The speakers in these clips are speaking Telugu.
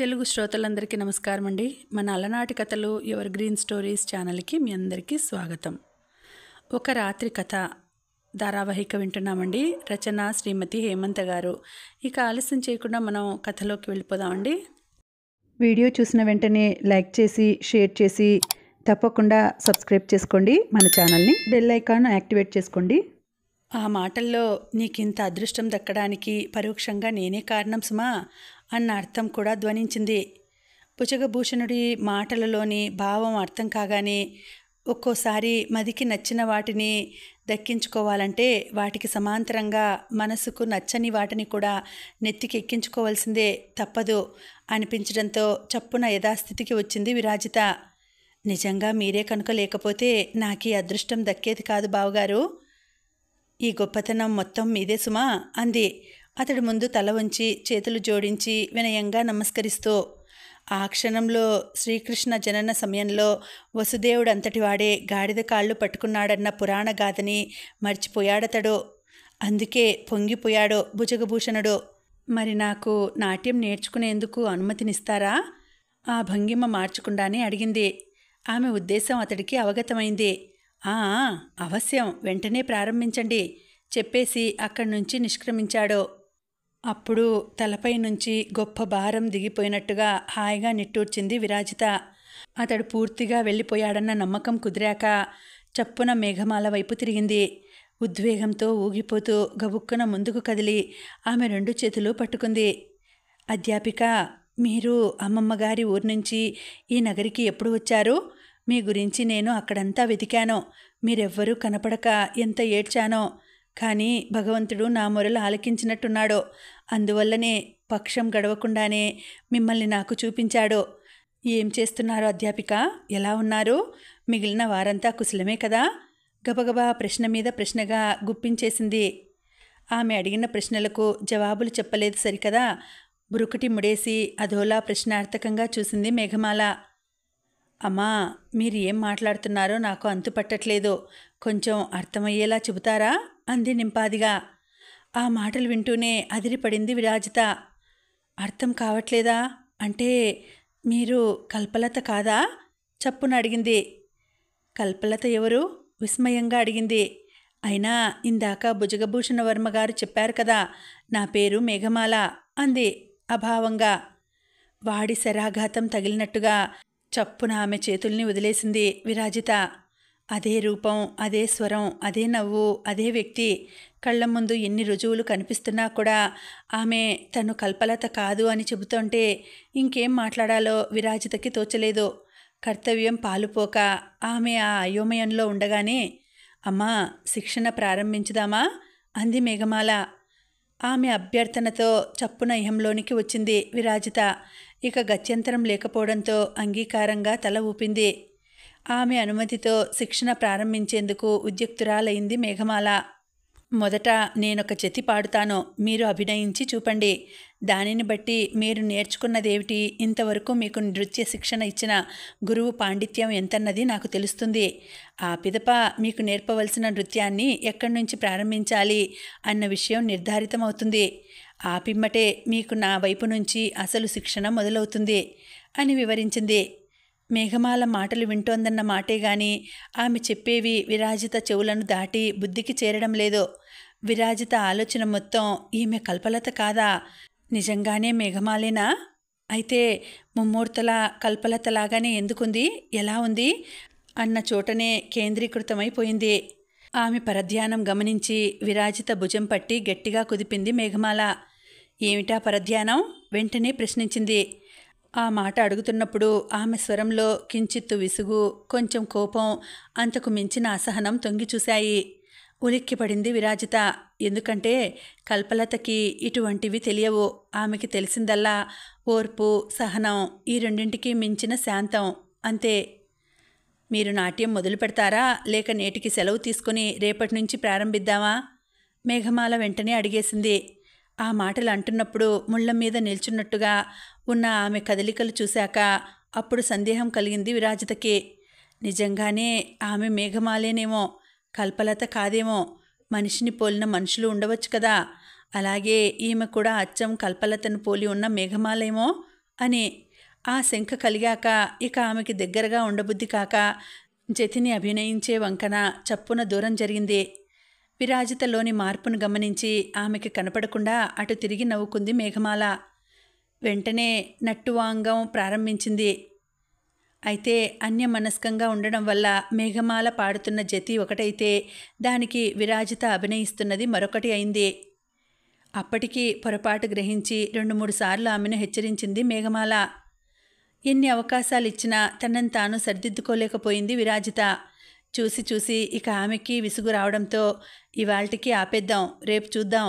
తెలుగు శ్రోతలందరికీ నమస్కారం అండి. మన అలనాటి కథలు ఎవర్ గ్రీన్ స్టోరీస్ ఛానల్కి మీ అందరికీ స్వాగతం. ఒక రాత్రి కథ ధారావాహిక వింటున్నామండి. రచన శ్రీమతి హేమంత గారు. ఇక ఆలస్యం చేయకుండా మనం కథలోకి వెళ్ళిపోదామండి. వీడియో చూసిన వెంటనే లైక్ చేసి షేర్ చేసి తప్పకుండా సబ్స్క్రైబ్ చేసుకోండి. మన ఛానల్ని బెల్ ఐకాన్ యాక్టివేట్ చేసుకోండి. ఆ మాటల్లో నీకింత అదృష్టం దక్కడానికి పరోక్షంగా నేనే కారణం సుమా అన్న అర్థం కూడా ధ్వనించింది. భుజగభూషణుడి మాటలలోని భావం అర్థం కాగానే ఒక్కోసారి మదికి నచ్చిన వాటిని దక్కించుకోవాలంటే వాటికి సమాంతరంగా మనసుకు నచ్చని వాటిని కూడా నెత్తికెక్కించుకోవాల్సిందే తప్పదు అనిపించడంతో చప్పున యథాస్థితికి వచ్చింది విరాజిత. నిజంగా మీరే కనుక లేకపోతే నాకు ఈ అదృష్టం దక్కేది కాదు బావగారు. ఈ గొప్పతనం మొత్తం మీదే సుమా అంది అతడి ముందు తల వంచి చేతులు జోడించి వినయంగా నమస్కరిస్తూ. ఆ క్షణంలో శ్రీకృష్ణ జనన సమయంలో వసుదేవుడు అంతటివాడే గాడిద కాళ్ళు పట్టుకున్నాడన్న పురాణ గాథని మర్చిపోయాడతడు. అందుకే పొంగిపోయాడు భుజగభూషణుడు. మరి నాకు నాట్యం నేర్చుకునేందుకు అనుమతినిస్తారా? ఆ భంగిమ మార్చకుండానే అడిగింది. ఆమె ఉద్దేశం అతడికి అవగతమైంది. అవశ్యం, వెంటనే ప్రారంభించండి చెప్పేసి అక్కడి నుంచి నిష్క్రమించాడు. అప్పుడు తలపై నుంచి గొప్ప భారం దిగిపోయినట్టుగా హాయిగా నిట్టూర్చింది విరాజిత. అతడు పూర్తిగా వెళ్ళిపోయాడన్న నమ్మకం కుదిరాక చప్పున మేఘమాల వైపు తిరిగింది. ఉద్వేగంతో ఊగిపోతూ గబుక్కున ముందుకు కదిలి ఆమె రెండు చేతులు పట్టుకుంది. అధ్యాపిక, మీరు అమ్మమ్మగారి ఊరి నుంచి ఈ నగరికి ఎప్పుడు వచ్చారు? మీ గురించి నేను అక్కడంతా వెతికాను. మీరెవ్వరూ కనపడక ఎంత ఏడ్చానో. కానీ భగవంతుడు నా మొరలు ఆలకించినట్టున్నాడు. అందువల్లనే పక్షం గడవకుండానే మిమ్మల్ని నాకు చూపించాడు. ఏం చేస్తున్నారు అధ్యాపిక? ఎలా ఉన్నారు? మిగిలిన వారంతా కుశలమే కదా? గబగబా ప్రశ్న మీద ప్రశ్నగా గుప్పించేసింది. ఆమె అడిగిన ప్రశ్నలకు జవాబులు చెప్పలేదు సరికదా. బురుకుటి ముడేసి అదోలా ప్రశ్నార్థకంగా చూసింది మేఘమాల. అమ్మా, మీరు ఏం మాట్లాడుతున్నారో నాకు అంతు పట్టట్లేదు. కొంచెం అర్థమయ్యేలా చెబుతారా అంది నింపాదిగా. ఆ మాటలు వింటూనే అదిరిపడింది విరాజిత. అర్థం కావట్లేదా అంటే మీరు కల్పలత కాదా? చప్పున అడిగింది. కల్పలత ఎవరు? విస్మయంగా అడిగింది. అయినా ఇందాక భుజగభూషణ వర్మ గారు చెప్పారు కదా, నా పేరు మేఘమాల అంది అభావంగా. వాడి శరాఘాతం తగిలినట్టుగా చప్పున ఆమె చేతుల్ని వదిలేసింది విరాజిత. అదే రూపం, అదే స్వరం, అదే నవ్వు, అదే వ్యక్తి కళ్ళ ముందు ఎన్ని రుజువులు కనిపిస్తున్నా కూడా ఆమె తను కల్పలత కాదు అని చెబుతుంటే ఇంకేం మాట్లాడాలో విరాజితకి తోచలేదు. కర్తవ్యం పాలుపోక ఆమె ఆ అయోమయంలో ఉండగానే, అమ్మా, శిక్షణ ప్రారంభించుదామా అంది మేఘమాల. ఆమె అభ్యర్థనతో చప్పున ఇహంలోనికి వచ్చింది విరాజిత. ఇక గత్యంతరం లేకపోవడంతో అంగీకారంగా తల ఊపింది. ఆమె అనుమతితో శిక్షణ ప్రారంభించేందుకు ఉద్యుక్తురాలైంది మేఘమాల. మొదట నేనొక జతి పాడుతాను, మీరు అభినయించి చూపండి. దానిని బట్టి మీరు నేర్చుకున్నదేమిటి, ఇంతవరకు మీకు నృత్య శిక్షణ ఇచ్చిన గురువు పాండిత్యం ఎంతన్నది నాకు తెలుస్తుంది. ఆ పిదప మీకు నేర్పవలసిన నృత్యాన్ని ఎక్కడి నుంచి ప్రారంభించాలి అన్న విషయం నిర్ధారితమవుతుంది. ఆ పిమ్మటే మీకు నా వైపు నుంచి అసలు శిక్షణ మొదలవుతుంది అని వివరించింది. మేఘమాల మాటలు వింటోందన్న మాటే గాని ఆమె చెప్పేవి విరాజిత చెవులను దాటి బుద్ధికి చేరడం లేదు. విరాజిత ఆలోచన మొత్తం ఈమె కల్పలత కాదా, నిజంగానే మేఘమాలేనా? అయితే ముమ్మూర్తల కల్పలతలాగానే ఎందుకుంది, ఎలా ఉంది అన్న చోటనే కేంద్రీకృతమైపోయింది. ఆమె పరధ్యానం గమనించి విరాజిత భుజం పట్టి గట్టిగా కుదిపింది మేఘమాల. ఏమిటా పరధ్యానం? వెంటనే ప్రశ్నించింది. ఆ మాట అడుగుతున్నప్పుడు ఆమె స్వరంలో కించిత్తు విసుగు, కొంచెం కోపం, అంతకు మించిన అసహనం తొంగి చూశాయి. ఉలిక్కిపడింది విరాజిత. ఎందుకంటే కల్పలతకి ఇటువంటివి తెలియవు. ఆమెకి తెలిసిందల్లా ఓర్పు, సహనం, ఈ రెండింటికి మించిన శాంతం, అంతే. మీరు నాట్యం మొదలు పెడతారా, లేక నేటికి సెలవు తీసుకుని రేపటి నుంచి ప్రారంభిద్దామా? మేఘమాల వెంటనే అడిగేసింది. ఆ మాటలు అంటున్నప్పుడు ముళ్ళ మీద నిల్చున్నట్టుగా ఉన్న ఆమె కదలికలు చూశాక అప్పుడు సందేహం కలిగింది విరాజితకి. నిజంగానే ఆమె మేఘమాలేనేమో, కల్పలత కాదేమో. మనిషిని పోలిన మనుషులు ఉండవచ్చు కదా. అలాగే ఈమె కూడా అచ్చం కల్పలతను పోలి ఉన్న మేఘమాలేమో అని. ఆ శంక కలిగాక ఇక ఆమెకి దగ్గరగా ఉండబుద్ధి కాక జతిని అభినయించే వంకన చప్పున దూరం జరిగింది. విరాజితలోని మార్పును గమనించి ఆమెకి కనపడకుండా అటు తిరిగి నవ్వుకుంది మేఘమాల. వెంటనే నట్టువాంగం ప్రారంభించింది. అయితే అన్యమనస్కంగా ఉండడం వల్ల మేఘమాల పాడుతున్న జతి ఒకటైతే దానికి విరాజిత అభినయిస్తున్నది మరొకటి అయింది. అప్పటికి పొరపాటు గ్రహించి 2-3 సార్లు ఆమెను హెచ్చరించింది మేఘమాల. ఎన్ని అవకాశాలిచ్చినా తనని తాను సరిదిద్దుకోలేకపోయింది విరాజిత. చూసి చూసి ఇక ఆమెకి విసుగు రావడంతో ఇవాల్టికి ఆపేద్దాం, రేపు చూద్దాం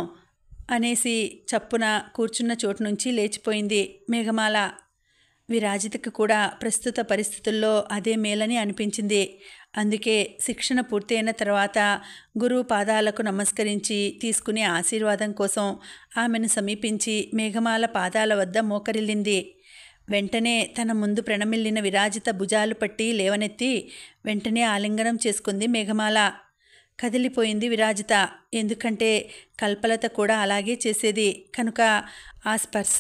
అనేసి చప్పున కూర్చున్న చోటు నుంచి లేచిపోయింది మేఘమాల. విరాజితకు కూడా ప్రస్తుత పరిస్థితుల్లో అదే మేలని అనిపించింది. అందుకే శిక్షణ పూర్తయిన తర్వాత గురువు పాదాలకు నమస్కరించి తీసుకునే ఆశీర్వాదం కోసం ఆమెను సమీపించి మేఘమాల పాదాల వద్ద మోకరిల్లింది. వెంటనే తన ముందు ప్రణమిల్లిన విరాజిత భుజాలు పట్టి లేవనెత్తి వెంటనే ఆలింగనం చేసుకుంది మేఘమాల. కదిలిపోయింది విరాజిత. ఎందుకంటే కల్పలత కూడా అలాగే చేసేది కనుక ఆ స్పర్శ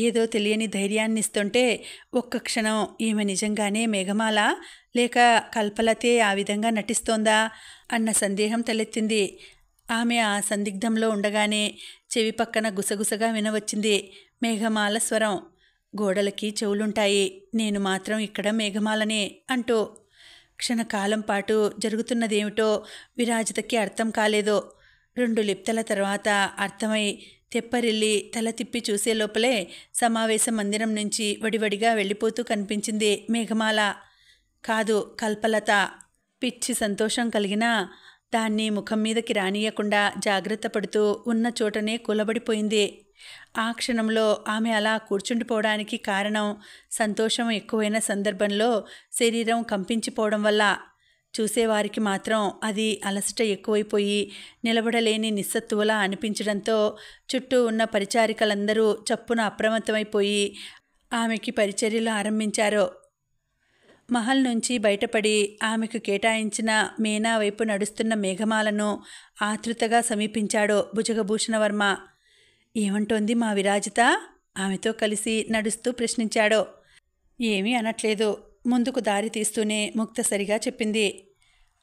ఏదో తెలియని ధైర్యాన్నిస్తుంటే ఒక్క క్షణం ఈమె నిజంగానే మేఘమాల లేక కల్పలతే ఆ విధంగా నటిస్తోందా అన్న సందేహం తలెత్తింది. ఆమె ఆ సందిగ్ధంలో ఉండగానే చెవి పక్కన గుసగుసగా వినవచ్చింది మేఘమాల స్వరం. గోడలకి చెవులుంటాయి, నేను మాత్రం ఇక్కడ మేఘమాలనే అంటూ. క్షణకాలం పాటు జరుగుతున్నదేమిటో విరాజితకి అర్థం కాలేదు. 2 లిప్తల తర్వాత అర్థమై తెప్పరిల్లి తల తిప్పి చూసే లోపలే సమావేశ మందిరం నుంచి వడివడిగా వెళ్ళిపోతూ కనిపించింది మేఘమాల. కాదు, కల్పలత. పిచ్చి సంతోషం కలిగినా దాన్ని ముఖం మీదకి రానియకుండా జాగ్రత్త పడుతూ ఉన్న చోటనే కూలబడిపోయింది. ఆ క్షణంలో ఆమె అలా కూర్చుండిపోవడానికి కారణం సంతోషం ఎక్కువైన సందర్భంలో శరీరం కంపించిపోవడం వల్ల. చూసేవారికి మాత్రం అది అలసట ఎక్కువైపోయి నిలబడలేని నిస్సత్తువలా అనిపించడంతో చుట్టూ ఉన్న పరిచారికలందరూ చప్పున అప్రమత్తమైపోయి ఆమెకి పరిచర్యలు ఆరంభించారు. మహల్ నుంచి బయటపడి ఆమెకు కేటాయించిన మేనా వైపు నడుస్తున్న మేఘమాలను ఆతృతగా సమీపించాడు భుజగభూషణవర్మ. ఏమంటోంది మా విరాజిత? ఆమెతో కలిసి నడుస్తూ ప్రశ్నించాడు. ఏమీ అనట్లేదు, ముందుకు దారి తీస్తూనే ముక్తసరిగా చెప్పింది.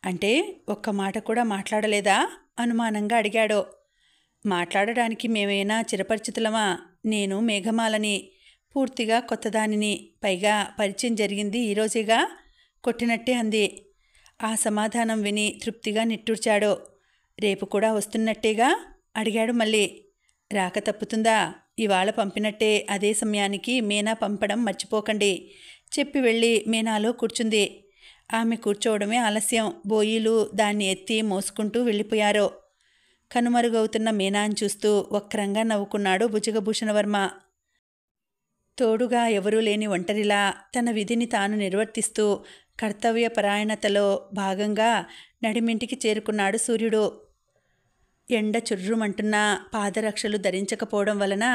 అంటే ఒక్క మాట కూడా మాట్లాడలేదా? అనుమానంగా అడిగాడు. మాట్లాడడానికి మేమైనా చిరపరిచితులమా? నేను మేఘమాలని, పూర్తిగా కొత్తదానిని, పైగా పరిచయం జరిగింది ఈరోజేగా, కొట్టినట్టే అంది. ఆ సమాధానం విని తృప్తిగా నిట్టూర్చాడు. రేపు కూడా వస్తున్నట్టేగా అడిగాడు మళ్ళీ. రాక తప్పుతుందా? ఇవాళ పంపినట్టే అదే సమయానికి మీనా పంపడం మర్చిపోకండి చెప్పి వెళ్ళి మీనాలో కూర్చుంది. ఆమె కూర్చోవడమే ఆలస్యం. బోయీలు దాన్ని ఎత్తి మోసుకుంటూ వెళ్ళిపోయారు. కనుమరుగవుతున్న మీనాను చూస్తూ వక్రంగా నవ్వుకున్నాడు భుజగభూషణవర్మ. తోడుగా ఎవరూ లేని ఒంటరిలా తన విధిని తాను నిర్వర్తిస్తూ కర్తవ్యపరాయణతలో భాగంగా నడిమింటికి చేరుకున్నాడు సూర్యుడు. ఎండ చుర్రుమంటున్నా పాదరక్షలు ధరించకపోవడం వలన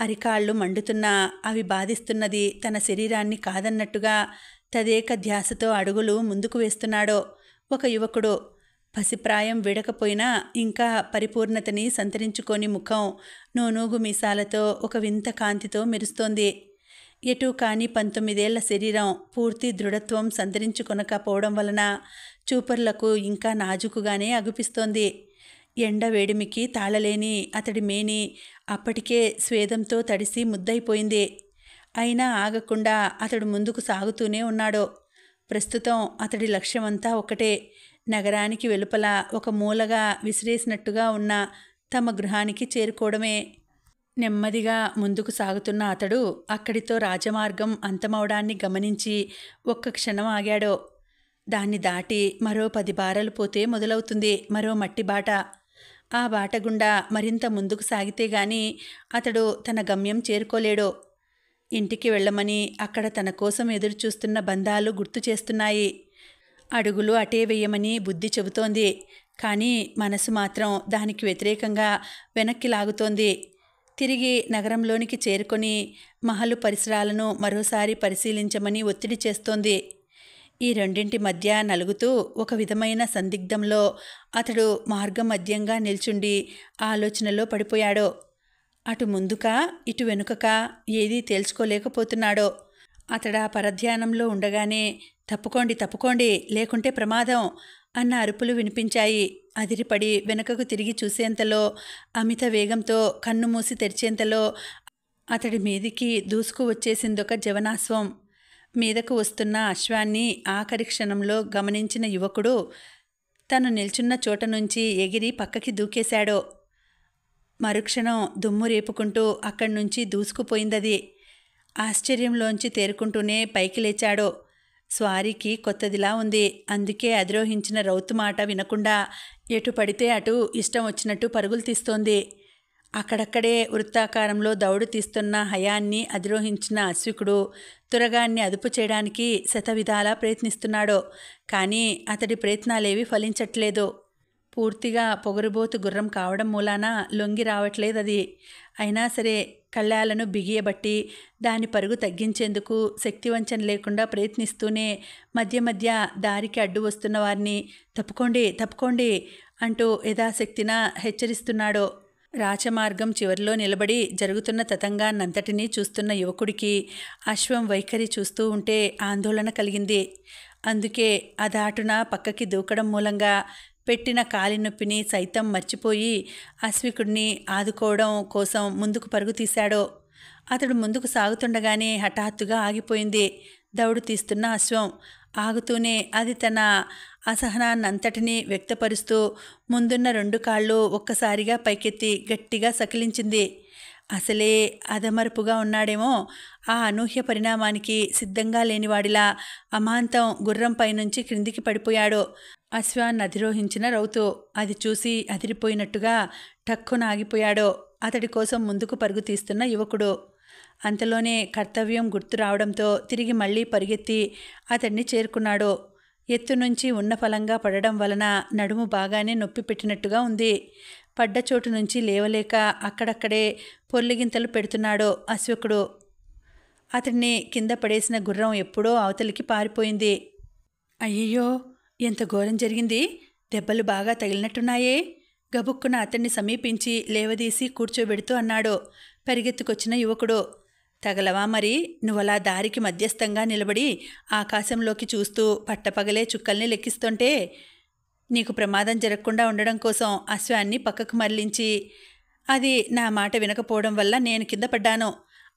అరికాళ్ళు మండుతున్నా అవి బాధిస్తున్నది తన శరీరాన్ని కాదన్నట్టుగా తదేక ధ్యాసతో అడుగులు ముందుకు వేస్తున్నాడు ఒక యువకుడు. పసిప్రాయం వీడకపోయినా ఇంకా పరిపూర్ణతని సంతరించుకొని ముఖం నూనూగు మీసాలతో ఒక వింత కాంతితో మెరుస్తోంది. ఎటూ కాని 19 ఏళ్ల శరీరం పూర్తి దృఢత్వం సంతరించుకొనకపోవడం వలన చూపర్లకు ఇంకా నాజుకుగానే అగుపిస్తోంది. ఎండ వేడిమికి తాళలేని అతడి మేని అప్పటికే స్వేదంతో తడిసి ముద్దయిపోయింది. అయినా ఆగకుండా అతడు ముందుకు సాగుతూనే ఉన్నాడు. ప్రస్తుతం అతడి లక్ష్యమంతా ఒకటే, నగరానికి వెలుపల ఒక మూలగా విసిరేసినట్టుగా ఉన్న తమ గృహానికి చేరుకోవడమే. నెమ్మదిగా ముందుకు సాగుతున్న అతడు అక్కడితో రాజమార్గం అంతమవడాన్ని గమనించి ఒక్క క్షణం ఆగాడు. దాన్ని దాటి మరో 10 బారలు పోతే మొదలవుతుంది మరో మట్టి బాట. ఆ బాట గుండా మరింత ముందుకు సాగితే గాని అతడు తన గమ్యం చేరుకోలేడు. ఇంటికి వెళ్ళమని అక్కడ తన కోసం ఎదురుచూస్తున్న బంధాలు గుర్తు చేస్తున్నాయి. అడుగులు అటే వేయమని బుద్ధి చెబుతోంది. కానీ మనసు మాత్రం దానికి వ్యతిరేకంగా వెనక్కి లాగుతోంది. తిరిగి నగరంలోనికి చేరుకొని మహలు పరిసరాలను మరోసారి పరిశీలించమని ఒత్తిడి చేస్తోంది. ఈ రెండింటి మధ్య నలుగుతూ ఒక విధమైన సందిగ్ధంలో అతడు మార్గమధ్యంగా నిల్చుండి ఆలోచనలో పడిపోయాడు. అటు ముందుకా ఇటు వెనుకకా ఏదీ తేల్చుకోలేకపోతున్నాడో. అతడా పరధ్యానంలో ఉండగానే తప్పుకోండి తప్పుకోండి, లేకుంటే ప్రమాదం అన్న అరుపులు వినిపించాయి. అదిరిపడి వెనుకకు తిరిగి చూసేంతలో, అమిత వేగంతో కన్ను మూసి తెరిచేంతలో అతడి మీదికి దూసుకు వచ్చేసిందొక జవనాశ్వం. మీదకు వస్తున్న అశ్వాన్ని ఆఖరి క్షణంలో గమనించిన యువకుడు తను నిల్చున్న చోట నుంచి ఎగిరి పక్కకి దూకేశాడు. మరుక్షణం దుమ్ము రేపుకుంటూ అక్కడి నుంచి దూసుకుపోయిందది. ఆశ్చర్యంలోంచి తేరుకుంటూనే పైకి లేచాడు. స్వారీకి కొత్తదిలా ఉంది. అందుకే అధిరోహించిన రౌతు మాట వినకుండా ఎటు పడితే అటు ఇష్టం వచ్చినట్టు పరుగులు తీస్తోంది. అక్కడక్కడే వృత్తాకారంలో దౌడు తీస్తున్న హయాన్ని అధిరోహించిన అశ్వికుడు తురగాన్ని అదుపు చేయడానికి శతవిధాలా ప్రయత్నిస్తున్నాడు. కానీ అతడి ప్రయత్నాలేవి ఫలించట్లేదు. పూర్తిగా పొగరుబోతు గుర్రం కావడం మూలాన లొంగి రావట్లేదది. అయినా సరే కళ్ళాలను బిగియబట్టి దాని పరుగు తగ్గించేందుకు శక్తివంచన లేకుండా ప్రయత్నిస్తూనే మధ్య మధ్య దారికి అడ్డు వస్తున్న వారిని తప్పుకోండి తప్పుకోండి అంటూ యథాశక్తిన హెచ్చరిస్తున్నాడు. రాచమార్గం చివరిలో నిలబడి జరుగుతున్న తతంగాన్నంతటినీ చూస్తున్న యువకుడికి అశ్వం వైఖరి చూస్తూ ఉంటే ఆందోళన కలిగింది. అందుకే అదాటున పక్కకి దూకడం మూలంగా పెట్టిన కాలి నొప్పిని సైతం మర్చిపోయి అశ్వికుడిని ఆదుకోవడం కోసం ముందుకు పరుగు తీశాడు. అతడు ముందుకు సాగుతుండగానే హఠాత్తుగా ఆగిపోయింది దౌడు తీస్తున్న అశ్వం. ఆగుతూనే అది తన అసహనాన్నంతటినీ వ్యక్తపరుస్తూ ముందున్న 2 కాళ్ళు ఒక్కసారిగా పైకెత్తి గట్టిగా సకిలించింది. అసలే అదమరుపుగా ఉన్నాడేమో. ఆ అనూహ్య పరిణామానికి సిద్ధంగా లేనివాడిలా అమాంతం గుర్రంపై నుంచి క్రిందికి పడిపోయాడు అశ్వాన్ని అధిరోహించిన రౌతు. అది చూసి అదిరిపోయినట్టుగా టక్కున ఆగిపోయాడు అతడి కోసం ముందుకు పరుగు తీస్తున్న యువకుడు. అంతలోనే కర్తవ్యం గుర్తు రావడంతో తిరిగి మళ్ళీ పరుగెత్తి అతడిని చేరుకున్నాడు. ఎత్తు నుంచి ఉన్న ఫలంగా పడడం వలన నడుము బాగానే నొప్పి పెట్టినట్టుగా ఉంది. పడ్డ చోటు నుంచి లేవలేక అక్కడక్కడే పొర్లిగింతలు పెడుతున్నాడు అశ్వకుడు. అతడిని కింద పడేసిన గుర్రం ఎప్పుడో అవతలికి పారిపోయింది. అయ్యయ్యో, ఎంత ఘోరం జరిగింది! దెబ్బలు బాగా తగిలినట్టున్నాయే. గబుక్కున అతన్ని సమీపించి లేవదీసి కూర్చోబెడుతూ అన్నాడు పరిగెత్తుకొచ్చిన యువకుడు. తగలవా మరి? నువ్వలా దారికి మధ్యస్థంగా నిలబడి ఆకాశంలోకి చూస్తూ పట్టపగలే చుక్కల్ని లెక్కిస్తుంటే నీకు ప్రమాదం జరగకుండా ఉండడం కోసం అశ్వాన్ని పక్కకు మరలించి, అది నా మాట వినకపోవడం వల్ల నేను కింద పడ్డాను.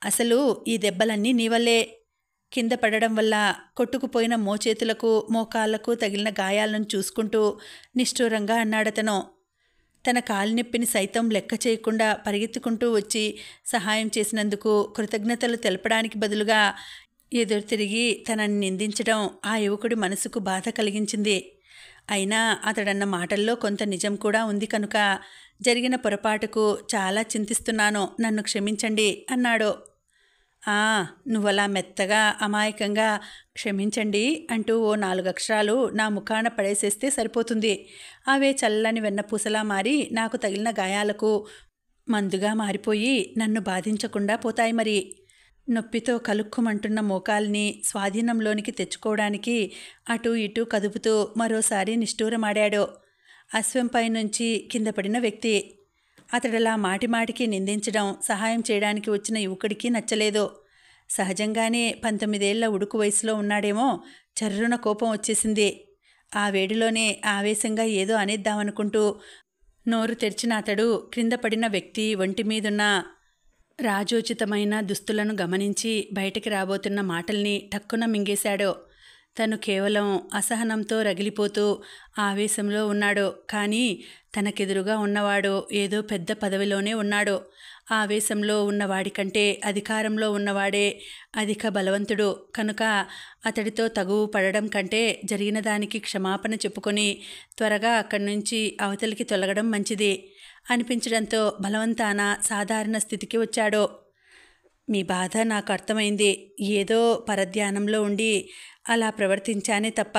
అసలు ఈ దెబ్బలన్నీ నీ వల్లే. కింద పడడం వల్ల కొట్టుకుపోయిన మోచేతులకు మోకాళ్లకు తగిలిన గాయాలను చూసుకుంటూ నిష్ఠూరంగా అన్నాడతను. తన కాలినొప్పిని సైతం లెక్క చేయకుండా పరిగెత్తుకుంటూ వచ్చి సహాయం చేసినందుకు కృతజ్ఞతలు తెలపడానికి బదులుగా ఎదురు తిరిగి తనని నిందించడం ఆ యువకుడి మనసుకు బాధ కలిగించింది. అయినా అతడన్న మాటల్లో కొంత నిజం కూడా ఉంది కనుక జరిగిన పొరపాటుకు చాలా చింతిస్తున్నాను, నన్ను క్షమించండి అన్నాడు. నువ్వలా మెత్తగా అమాయకంగా క్షమించండి అంటూ ఓ 4 అక్షరాలు నా ముఖాన పడేసేస్తే సరిపోతుంది. అవే చల్లని వెన్నపూసలా మారి నాకు తగిలిన గాయాలకు మందుగా మారిపోయి నన్ను బాధించకుండా పోతాయి మరి. నొప్పితో కలుక్కుమంటున్న మోకాల్ని స్వాధీనంలోనికి తెచ్చుకోవడానికి అటూ ఇటూ కదుపుతూ మరోసారి నిష్ఠూరమాడాడు అశ్వంపై నుంచి కింద పడిన వ్యక్తి. అతడలా మాటిమాటికి నిందించడం సహాయం చేయడానికి వచ్చిన యువకుడికి నచ్చలేదు. సహజంగానే 19 ఏళ్ల ఉడుకు వయసులో ఉన్నాడేమో. చర్రున కోపం వచ్చేసింది. ఆ వేడిలోనే ఆవేశంగా ఏదో అనేద్దామనుకుంటూ నోరు తెరిచిన అతడు క్రింద పడిన వ్యక్తి ఒంటి మీదున్న రాజోచితమైన దుస్తులను గమనించి బయటికి రాబోతున్న మాటల్ని టక్కున మింగేశాడు. తను కేవలం అసహనంతో రగిలిపోతూ ఆవేశంలో ఉన్నాడు. కానీ తనకెదురుగా ఉన్నవాడు ఏదో పెద్ద పదవిలోనే ఉన్నాడు. ఆవేశంలో ఉన్నవాడికంటే అధికారంలో ఉన్నవాడే అధిక బలవంతుడు కనుక అతడితో తగువు పడడం కంటే జరిగిన దానికి క్షమాపణ చెప్పుకొని త్వరగా అక్కడి నుంచి అవతలికి తొలగడం మంచిది అనిపించడంతో బలవంతాన సాధారణ స్థితికి వచ్చాడు. మీ బాధ నాకు అర్థమైంది. ఏదో పరధ్యానంలో ఉండి అలా ప్రవర్తించానే తప్ప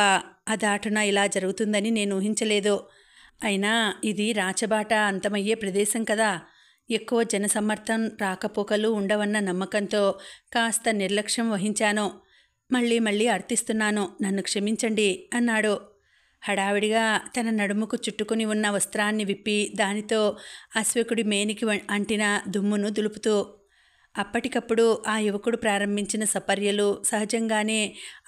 అదాటున ఇలా జరుగుతుందని నేను ఊహించలేదు. అయినా ఇది రాచబాట అంతమయ్యే ప్రదేశం కదా. ఎక్కువ జనసమ్మర్థం రాకపోకలు ఉండవన్న నమ్మకంతో కాస్త నిర్లక్ష్యం వహించాను. మళ్ళీ మళ్ళీ అర్థిస్తున్నాను, నన్ను క్షమించండి అన్నాడు. హడావిడిగా తన నడుముకు చుట్టుకుని ఉన్న వస్త్రాన్ని విప్పి దానితో అశ్వకుడి మేనికి అంటిన దుమ్మును దులుపుతూ. అప్పటికప్పుడు ఆ యువకుడు ప్రారంభించిన సపర్యలు సహజంగానే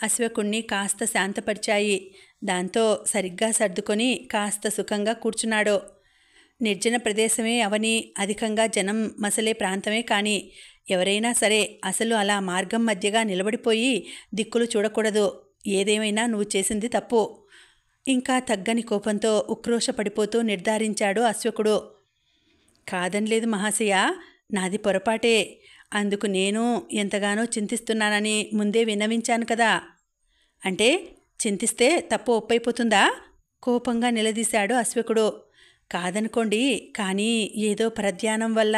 అశ్వకుణ్ణి కాస్త శాంతపరిచాయి. దాంతో సరిగ్గా సర్దుకొని కాస్త సుఖంగా కూర్చున్నాడు. నిర్జన ప్రదేశమే అవని, అధికంగా జనం మసలే ప్రాంతమే కానీ ఎవరైనా సరే అసలు అలా మార్గం మధ్యగా నిలబడిపోయి దిక్కులు చూడకూడదు. ఏదేమైనా నువ్వు చేసింది తప్పు. ఇంకా తగ్గని కోపంతో ఉక్రోషపడిపోతూ నిర్ధారించాడు అశ్వకుడు. కాదనలేదు మహాశయ, నాది పొరపాటే. అందుకు నేను ఎంతగానో చింతిస్తున్నానని ముందే విన్నవించాను కదా. అంటే చింతిస్తే తప్పు ఒప్పైపోతుందా? కోపంగా నిలదీశాడు అశ్వకుడు. కాదనుకోండి, కానీ ఏదో పరధ్యానం వల్ల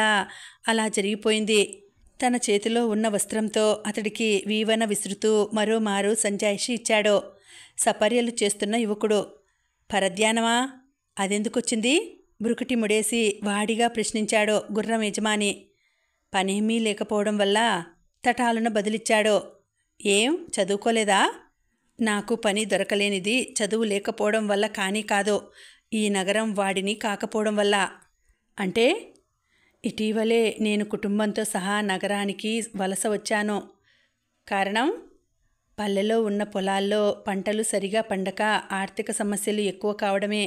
అలా జరిగిపోయింది. తన చేతిలో ఉన్న వస్త్రంతో అతడికి వీవన విసురుతూ మరోమారు సంజాయిషి ఇచ్చాడు సపర్యలు చేస్తున్న యువకుడు. పరధ్యానమా? అదెందుకొచ్చింది? బ్రుకుటి ముడేసి వాడిగా ప్రశ్నించాడు గుర్రం యజమాని. పనేమీ లేకపోవడం వల్ల తటాలున బదిలిచ్చాడు. ఏం చదువుకోలేదా? నాకు పని దొరకలేనిది చదువు లేకపోవడం వల్ల కానీ కాదు, ఈ నగరం వాడిని కాకపోవడం వల్ల. అంటే ఇటీవలే నేను కుటుంబంతో సహా నగరానికి వలస వచ్చాను. కారణం? పల్లెలో ఉన్న పొలాల్లో పంటలు సరిగా పండక ఆర్థిక సమస్యలు ఎక్కువ కావడమే.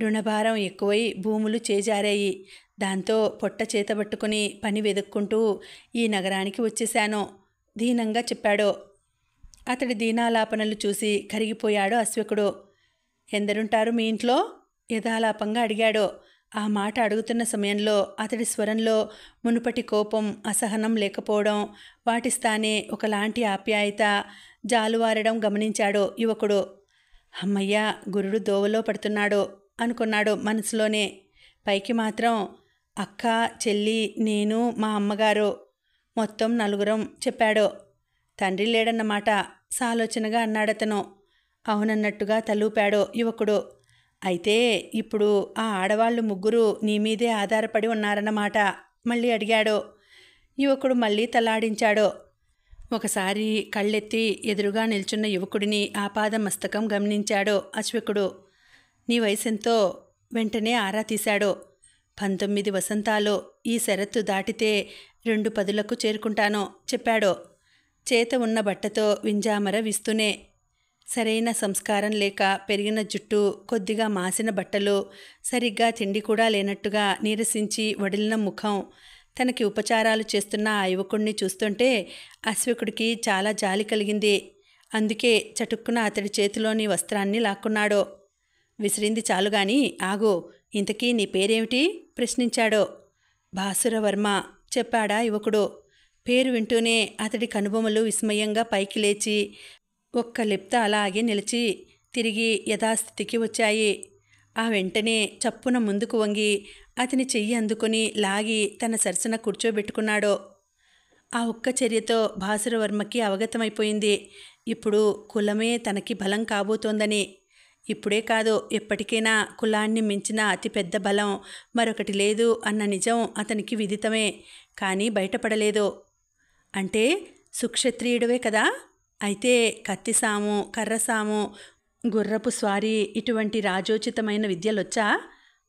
రుణభారం ఎక్కువై భూములు చేజారాయి. దాంతో పొట్ట చేతబట్టుకుని పని వెదుక్కుంటూ ఈ నగరానికి వచ్చేశాను దీనంగా చెప్పాడు. అతడి దీనాలాపనలు చూసి కరిగిపోయాడు అశ్వకుడు. ఎందరుంటారు మీ ఇంట్లో? యథాలాపంగా అడిగాడు. ఆ మాట అడుగుతున్న సమయంలో అతడి స్వరంలో మునుపటి కోపం, అసహనం లేకపోవడం, వాటిస్తానే ఒకలాంటి ఆప్యాయత జాలువారడం గమనించాడు యువకుడు. అమ్మయ్య, గురుడు దోవలో పడుతున్నాడు అనుకున్నాడు మనసులోనే. పైకి మాత్రం అక్క, చెల్లి, నేను, మా అమ్మగారు, మొత్తం నలుగురం చెప్పాడు. తండ్రి లేడన్నమాట సాలోచనగా అన్నాడతను. అవునన్నట్టుగా తలూపాడు యువకుడు. అయితే ఇప్పుడు ఆ ఆడవాళ్ళు ముగ్గురు నీ మీదే ఆధారపడి ఉన్నారన్నమాట మళ్ళీ అడిగాడు. యువకుడు మళ్ళీ తలాడించాడు. ఒకసారి కళ్ళెత్తి ఎదురుగా నిల్చున్న యువకుడిని ఆపాదమస్తకం గమనించాడు అశ్వకుడు. నీ వయసెంతో? వెంటనే ఆరా తీశాడు. 19 వసంతాలు. ఈ షరత్తు దాటితే 2 పదులకు చేరుకుంటాను చెప్పాడు చేత ఉన్న బట్టతో వింజామర వీస్తూనే. సరైన సంస్కారం లేక పెరిగిన జుట్టు, కొద్దిగా మాసిన బట్టలు, సరిగ్గా తిండి కూడా లేనట్టుగా నీరసించి వడిలిన ముఖం. తనకి ఉపచారాలు చేస్తున్న ఆ యువకుడిని చూస్తుంటే అశ్వకుడికి చాలా జాలి కలిగింది. అందుకే చటుక్కున అతడి చేతిలోని వస్త్రాన్ని లాక్కున్నాడు. విసిరింది చాలుగాని ఆగు, ఇంతకీ నీ పేరేమిటి? ప్రశ్నించాడు. భాసురవర్మ చెప్పాడా యువకుడు. పేరు వింటూనే అతడి కనుబొమలు విస్మయంగా పైకి లేచి ఒక్క లిప్త అలాగే నిలిచి తిరిగి యథాస్థితికి వచ్చాయి. ఆ వెంటనే చప్పున ముందుకు వంగి అతని చెయ్యి అందుకుని లాగి తన సరసన కూర్చోబెట్టుకున్నాడు. ఆ ఒక్క చర్యతో భాసురవర్మకి అవగతమైపోయింది ఇప్పుడు కులమే తనకి బలం కాబోతోందని. ఇప్పుడే కాదు, ఎప్పటికైనా కులాన్ని మించిన అతిపెద్ద బలం మరొకటి లేదు అన్న నిజం అతనికి విదితమే. కానీ బయటపడలేదు. అంటే సుక్షత్రియుడివే కదా? అయితే కత్తిసాము, కర్రసాము, గుర్రపు స్వారీ ఇటువంటి రాజోచితమైన విద్యలొచ్చా?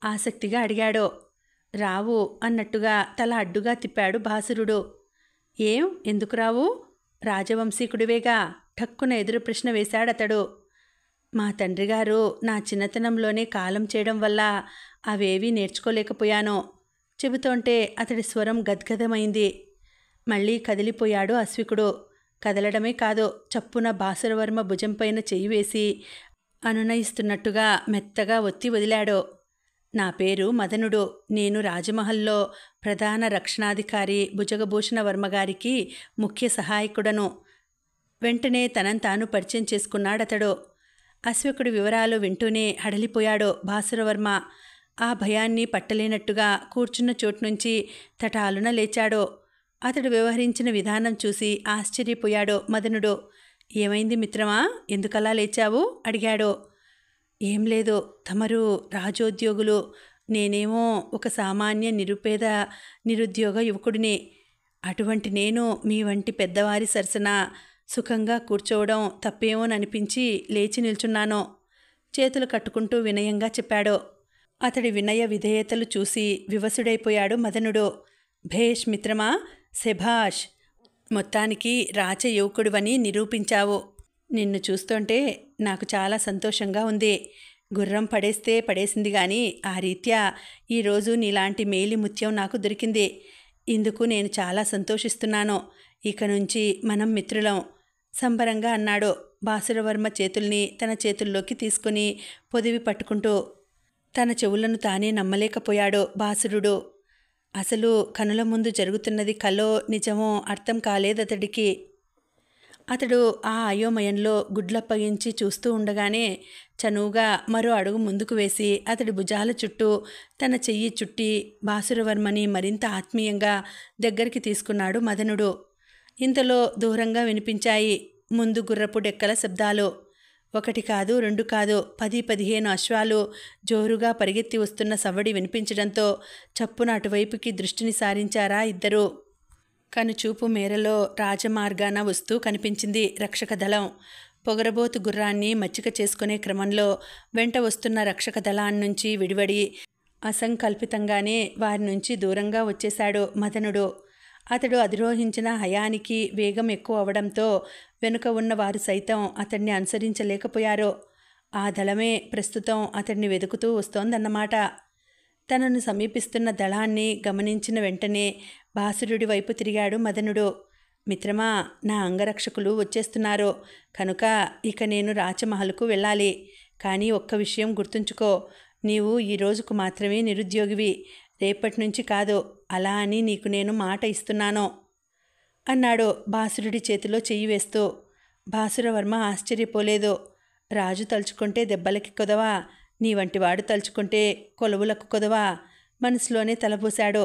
ఆసక్తిగా అడిగాడు. రావు అన్నట్టుగా తల అడ్డుగా తిప్పాడు భాసురుడు. ఏం, ఎందుకు రావు? రాజవంశీకుడివేగా ఠక్కున ఎదురు ప్రశ్న వేశాడతడు. మా తండ్రిగారు నా చిన్నతనంలోనే కాలం చేయడం వల్ల అవేవీ నేర్చుకోలేకపోయాను చెబుతోంటే అతడి స్వరం గద్గదమైంది. మళ్ళీ కదిలిపోయాడు అశ్వికుడు. కదలడమే కాదు, చప్పున భాసురవర్మ భుజంపైన చెయ్యి వేసి అనునయిస్తున్నట్టుగా మెత్తగా ఒత్తి వదిలాడు. నా పేరు మదనుడు. నేను రాజమహల్లో ప్రధాన రక్షణాధికారి భుజగభూషణ వర్మగారికి ముఖ్య సహాయకుడను. వెంటనే తనంతాను పరిచయం చేసుకున్నాడతడు. అశ్వకుడి వివరాలు వింటూనే హడలిపోయాడు భాసురవర్మ. ఆ భయాన్ని పట్టలేనట్టుగా కూర్చున్న చోటు నుంచి తటాలున లేచాడు. అతడు వ్యవహరించిన విధానం చూసి ఆశ్చర్యపోయాడు మదనుడు. ఏమైంది మిత్రమా, ఎందుకలా లేచావు? అడిగాడు. ఏం లేదు, తమరు రాజోద్యోగులు, నేనేమో ఒక సామాన్య నిరుపేద నిరుద్యోగ యువకుడిని. అటువంటి నేను మీ వంటి పెద్దవారి సరసన సుఖంగా కూర్చోవడం తప్పేమోననిపించి లేచి నిల్చున్నాను. చేతులు కట్టుకుంటూ వినయంగా చెప్పాడు. అతడి వినయ విధేయతలు చూసి వివసుడైపోయాడు మదనుడు. భేష్ మిత్రమా, శభాష్, మొత్తానికి రాచ యువకుడివని నిరూపించావు. నిన్ను చూస్తుంటే నాకు చాలా సంతోషంగా ఉంది. గుర్రం పడేస్తే పడేసింది గాని ఆ రీత్యా ఈరోజు నీలాంటి మేలి ముత్యం నాకు దొరికింది. ఇందుకు నేను చాలా సంతోషిస్తున్నాను. ఇక నుంచి మనం మిత్రులం సంబరంగా అన్నాడు. బాసురవర్మ చేతుల్ని తన చేతుల్లోకి తీసుకుని పొదివి పట్టుకుంటూ. తన చెవులను తానే నమ్మలేకపోయాడు బాసురుడు. అసలు కనుల ముందు జరుగుతున్నది కలో నిజమో అర్థం కాలేదతడికి. అతడు ఆ అయోమయంలో గుడ్లప్పగించి చూస్తూ ఉండగానే చనువుగా మరో అడుగు ముందుకు వేసి అతడి భుజాల చుట్టూ తన చెయ్యి చుట్టి బాసురవర్మని మరింత ఆత్మీయంగా దగ్గరికి తీసుకున్నాడు మదనుడు. ఇంతలో దూరంగా వినిపించాయి ముందు గుర్రపు డెక్కల శబ్దాలు. ఒకటి కాదు, రెండు కాదు, 10-15 అశ్వాలు జోరుగా పరిగెత్తి వస్తున్న సవ్వడి వినిపించడంతో చప్పున అటువైపుకి దృష్టిని సారించారా ఇద్దరూ. కనుచూపు మేరలో రాజమార్గాన వస్తూ కనిపించింది రక్షక దళం. పొగరబోతు గుర్రాన్ని మచ్చిక చేసుకునే క్రమంలో వెంట వస్తున్న రక్షక దళాన్నించి విడివడి అసంకల్పితంగానే వారి నుంచి దూరంగా వచ్చేశాడు మదనుడు. అతడు అధిరోహించిన హయానికి వేగం ఎక్కువ అవడంతో వెనుక ఉన్న వారు సైతం అతన్ని అనుసరించలేకపోయారు. ఆ దళమే ప్రస్తుతం అతన్ని వెతుకుతూ వస్తోందన్నమాట. తనను సమీపిస్తున్న దళాన్ని గమనించిన వెంటనే బాసురుడి వైపు తిరిగాడు మదనుడు. మిత్రమా, నా అంగరక్షకులు వచ్చేస్తున్నారు కనుక ఇక నేను రాచమహల్కు వెళ్ళాలి. కానీ ఒక్క విషయం గుర్తుంచుకో, నీవు ఈ రోజుకు మాత్రమే నిరుద్యోగివి, రేపటి నుంచి కాదు. అలా అని నీకు నేను మాట ఇస్తున్నాను అన్నాడు బాసురుడి చేతిలో చెయ్యి వేస్తూ. బాసురవర్మ ఆశ్చర్యపోలేదు. రాజు తలుచుకుంటే దెబ్బలకి కొదవా, నీ వంటివాడు తలుచుకుంటే కొలువులకు కొదవా మనసులోనే తలబూశాడు.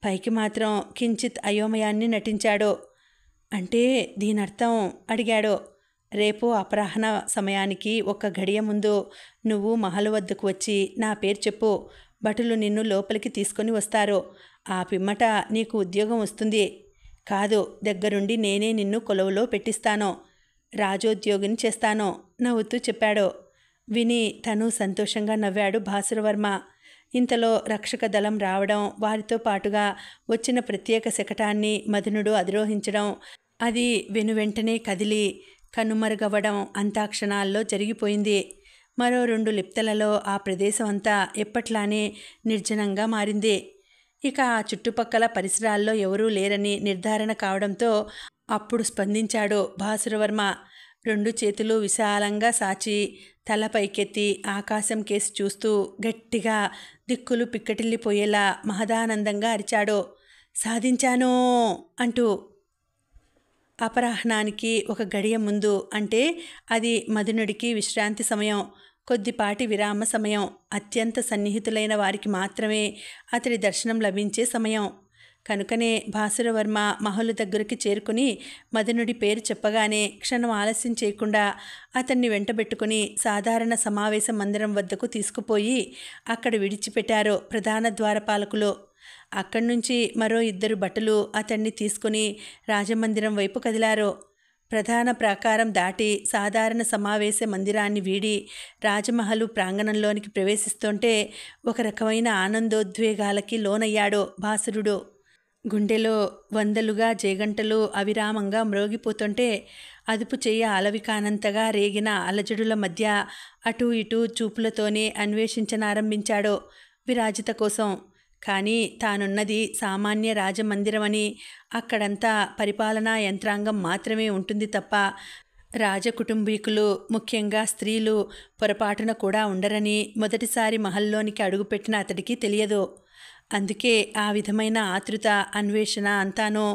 పైకి మాత్రం కించిత్ అయోమయాన్ని నటించాడు. అంటే దీనర్థం అడిగాడు. రేపు అపరాహ్న సమయానికి ఒక గడియ ముందు నువ్వు మహల్ వద్దకు వచ్చి నా పేరు చెప్పు. భటులు నిన్ను లోపలికి తీసుకొని వస్తారు. ఆ పిమ్మట నీకు ఉద్యోగం వస్తుంది. కాదు, దగ్గరుండి నేనే నిన్ను కొలువులో పెట్టిస్తాను, రాజోద్యోగిని చేస్తాను నవ్వుతూ చెప్పాడు. విని తను సంతోషంగా నవ్వాడు బాసురవర్మ. ఇంతలో రక్షక దళం రావడం, వారితో పాటుగా వచ్చిన ప్రత్యేక శకటాన్ని మదనుడు అధిరోహించడం, అది వెనువెంటనే కదిలి కనుమరుగవ్వడం అంతా క్షణాల్లో జరిగిపోయింది. మరో 2 లిప్తలలో ఆ ప్రదేశం అంతా ఎప్పట్లానే నిర్జనంగా మారింది. ఇక ఆ చుట్టుపక్కల పరిసరాల్లో ఎవరూ లేరని నిర్ధారణ కావడంతో అప్పుడు స్పందించాడు బాసురవర్మ. 2 చేతులు విశాలంగా సాచి తల పైకెత్తి ఆకాశం కేసి చూస్తూ గట్టిగా దిక్కులు పిక్కటిల్లిపోయేలా మహదానందంగా అరిచాడు. సాధించాను అంటూ. అపరాహ్నానికి ఒక గడియ ముందు, అంటే అది మదనుడికి విశ్రాంతి సమయం, కొద్దిపాటి విరామ సమయం, అత్యంత సన్నిహితులైన వారికి మాత్రమే అతడి దర్శనం లభించే సమయం. కనుకనే బాసురవర్మ మహలు దగ్గరికి చేరుకుని మదనుడి పేరు చెప్పగానే క్షణం ఆలస్యం చేయకుండా అతన్ని వెంటబెట్టుకుని సాధారణ సమావేశ మందిరం వద్దకు తీసుకుపోయి అక్కడ విడిచిపెట్టారు ప్రధాన ద్వారపాలకులు. అక్కడి నుంచి మరో 2 భటులు అతన్ని తీసుకుని రాజమందిరం వైపు కదిలారు. ప్రధాన ప్రాకారం దాటి సాధారణ సమావేశ మందిరాన్ని వీడి రాజమహలు ప్రాంగణంలోనికి ప్రవేశిస్తుంటే ఒక రకమైన ఆనందోద్వేగాలకి లోనయ్యాడు బాసురుడు. గుండెలో వందలుగా జేగంటలు అవిరామంగా మ్రోగిపోతుంటే అదుపు చెయ్య అలవి కానంతగా రేగిన అలజడుల మధ్య అటూ ఇటూ చూపులతోనే అన్వేషించనారంభించాడు విరాజిత కోసం. కానీ తానున్నది సామాన్య రాజమందిరమని, అక్కడంతా పరిపాలనా యంత్రాంగం మాత్రమే ఉంటుంది తప్ప రాజకుటుంబీకులు, ముఖ్యంగా స్త్రీలు పొరపాటున కూడా ఉండరని మొదటిసారి మహల్లోనికి అడుగుపెట్టిన అతడికి తెలియదు. అందుకే ఆ విధమైన ఆతృత, అన్వేషణ అంతానో.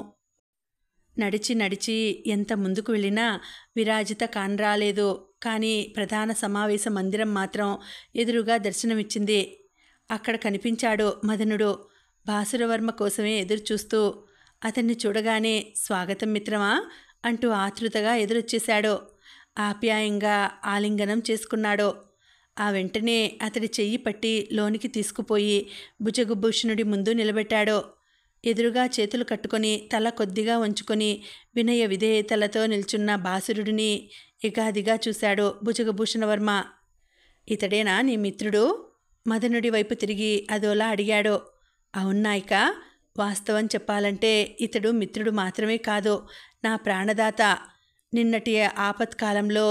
నడిచి నడిచి ఎంత ముందుకు వెళ్ళినా విరాజిత కానరాలేదు. కానీ ప్రధాన సమావేశ మందిరం మాత్రం ఎదురుగా దర్శనమిచ్చింది. అక్కడ కనిపించాడు మదనుడు, బాసురవర్మ కోసమే ఎదురుచూస్తూ. అతన్ని చూడగానే స్వాగతం మిత్రమా అంటూ ఆతృతగా ఎదురొచ్చేశాడు. ఆప్యాయంగా ఆలింగనం చేసుకున్నాడు. ఆ వెంటనే అతడి చెయ్యి పట్టి లోనికి తీసుకుపోయి భుజగభూషణుడి ముందు నిలబెట్టాడు. ఎదురుగా చేతులు కట్టుకొని తల కొద్దిగా వంచుకొని వినయ విధేయతలతో నిల్చున్న బాసురుడిని ఎగాదిగా చూశాడు భుజగభూషణవర్మ. ఇతడేనా నీ మిత్రుడు? మదనుడి వైపు తిరిగి అదోలా అడిగాడు. అవునాయిక, వాస్తవం చెప్పాలంటే ఇతడు మిత్రుడు మాత్రమే కాదు, నా ప్రాణదాత. నిన్నటి ఆపత్కాలంలో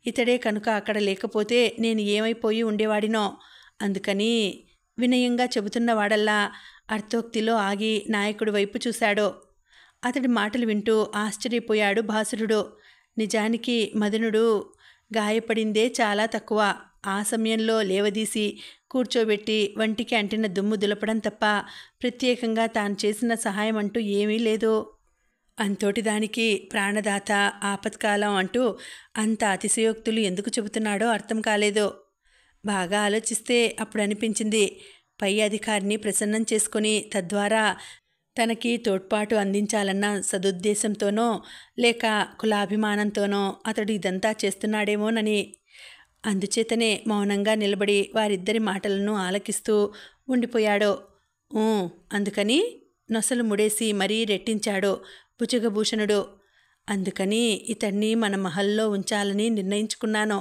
ఇతడే కనుక అక్కడ లేకపోతే నేను ఏమైపోయి ఉండేవాడినో. అందుకని వినయంగా చెబుతున్నవాడల్లా అర్థోక్తిలో ఆగి నాయకుడి వైపు చూశాడు. అతడి మాటలు వింటూ ఆశ్చర్యపోయాడు భాసురుడు. నిజానికి మదనుడు గాయపడిందే చాలా తక్కువ. ఆ సమయంలో లేవదీసి కూర్చోబెట్టి వంటికి అంటిన దుమ్ము దులపడం తప్ప ప్రత్యేకంగా తాను చేసిన సహాయం అంటూ ఏమీ లేదు. అంతోటిదానికి ప్రాణదాత, ఆపత్కాలం అంటూ అంత అతిశయోక్తులు ఎందుకు చెబుతున్నాడో అర్థం కాలేదు. బాగా ఆలోచిస్తే అప్పుడు అనిపించింది, పై అధికారిని ప్రసన్నం చేసుకుని తద్వారా తనకి తోడ్పాటు అందించాలన్న సదుద్దేశంతోనో లేక కులాభిమానంతోనో అతడు ఇదంతా చేస్తున్నాడేమోనని. అందుచేతనే మౌనంగా నిలబడి వారిద్దరి మాటలను ఆలకిస్తూ ఉండిపోయాడు. అందుకని నొసలు ముడేసి మరీ రెట్టించాడు భుజగభూషణుడు. అందుకని ఇతన్ని మన మహల్లో ఉంచాలని నిర్ణయించుకున్నాను.